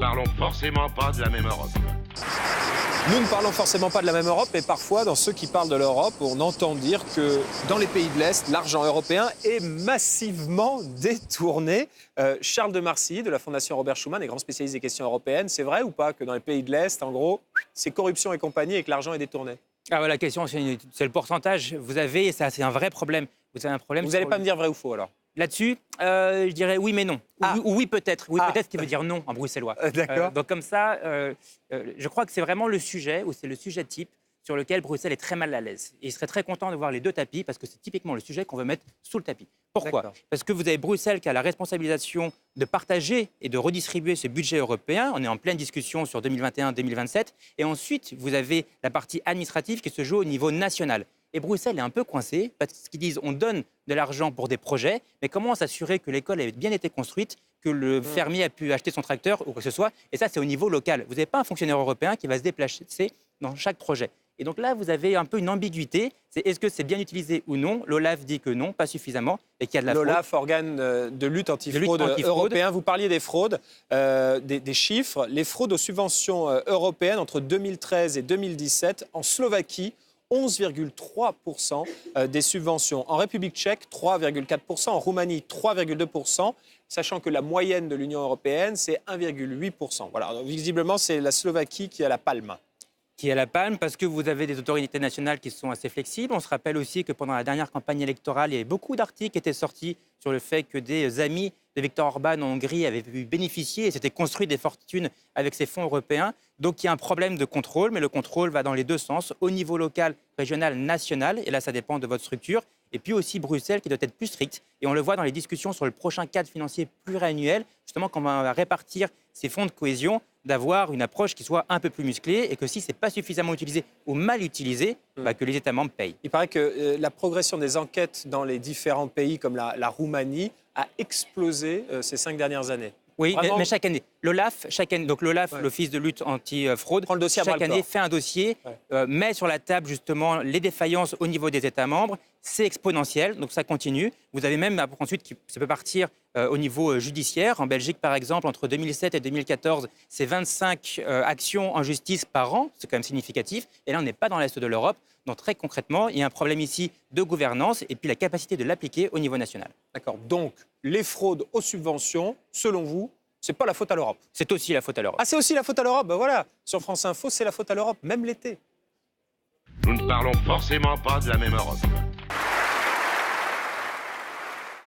parlons forcément pas de la même Europe. Nous ne parlons forcément pas de la même Europe, mais parfois, dans ceux qui parlent de l'Europe, on entend dire que dans les pays de l'Est, l'argent européen est massivement détourné. Charles de Marcy, de la Fondation Robert Schuman, est grand spécialiste des questions européennes. C'est vrai ou pas que dans les pays de l'Est, en gros, c'est corruption et compagnie et que l'argent est détourné? Ah ouais, la question, c'est le pourcentage. Vous avez, ça, c'est un vrai problème. Vous avez un problème. Vous n'allez pas me dire vrai ou faux, alors? Là-dessus, je dirais oui, mais non. Ah. Ou oui, peut-être. Oui, peut-être, qui veut dire non en bruxellois. D'accord. Donc, comme ça, je crois que c'est vraiment le sujet, ou c'est le sujet type, sur lequel Bruxelles est très mal à l'aise. Et il serait très content de voir les deux tapis, parce que c'est typiquement le sujet qu'on veut mettre sous le tapis. Pourquoi? Parce que vous avez Bruxelles qui a la responsabilisation de partager et de redistribuer ce budget européen. On est en pleine discussion sur 2021-2027. Et ensuite, vous avez la partie administrative qui se joue au niveau national. Et Bruxelles est un peu coincée parce qu'ils disent on donne de l'argent pour des projets, mais comment s'assurer que l'école ait bien été construite, que le fermier a pu acheter son tracteur ou quoi que ce soit. Et ça, c'est au niveau local. Vous n'avez pas un fonctionnaire européen qui va se déplacer dans chaque projet. Et donc là, vous avez un peu une ambiguïté. C'est est-ce que c'est bien utilisé ou non? L'OLAF dit que non, pas suffisamment, et qu'il y a de la fraude. L'OLAF, organe de lutte antifraude européen. Vous parliez des fraudes, des chiffres. Les fraudes aux subventions européennes entre 2013 et 2017 en Slovaquie. 11,3% des subventions. En République tchèque, 3,4%. En Roumanie, 3,2%. Sachant que la moyenne de l'Union européenne, c'est 1,8%. Voilà. Donc, visiblement, c'est la Slovaquie qui a la palme. Qui est à la palme parce que vous avez des autorités nationales qui sont assez flexibles. On se rappelle aussi que pendant la dernière campagne électorale, il y avait beaucoup d'articles qui étaient sortis sur le fait que des amis de Viktor Orban en Hongrie avaient pu bénéficier et s'étaient construits des fortunes avec ces fonds européens. Donc il y a un problème de contrôle, mais le contrôle va dans les deux sens, au niveau local, régional, national, et là ça dépend de votre structure. Et puis aussi Bruxelles qui doit être plus stricte. Et on le voit dans les discussions sur le prochain cadre financier pluriannuel, justement quand on va répartir ces fonds de cohésion, d'avoir une approche qui soit un peu plus musclée et que si ce n'est pas suffisamment utilisé ou mal utilisé, que les États membres payent. Il paraît que la progression des enquêtes dans les différents pays comme la Roumanie a explosé ces 5 dernières années. Oui, mais chaque année. L'OLAF, donc l'OLAF, l'Office de lutte anti-fraude, chaque année fait un dossier, met sur la table justement les défaillances au niveau des États membres. C'est exponentiel, donc ça continue. Vous avez même ensuite, ça peut partir au niveau judiciaire. En Belgique, par exemple, entre 2007 et 2014, c'est 25 actions en justice par an. C'est quand même significatif. Et là, on n'est pas dans l'Est de l'Europe. Donc très concrètement, il y a un problème ici de gouvernance et puis la capacité de l'appliquer au niveau national. D'accord. Donc, les fraudes aux subventions, selon vous, c'est pas la faute à l'Europe? C'est aussi la faute à l'Europe. Ah, c'est aussi la faute à l'Europe? Ben voilà, sur France Info, c'est la faute à l'Europe, même l'été. Nous ne parlons forcément pas de la même Europe.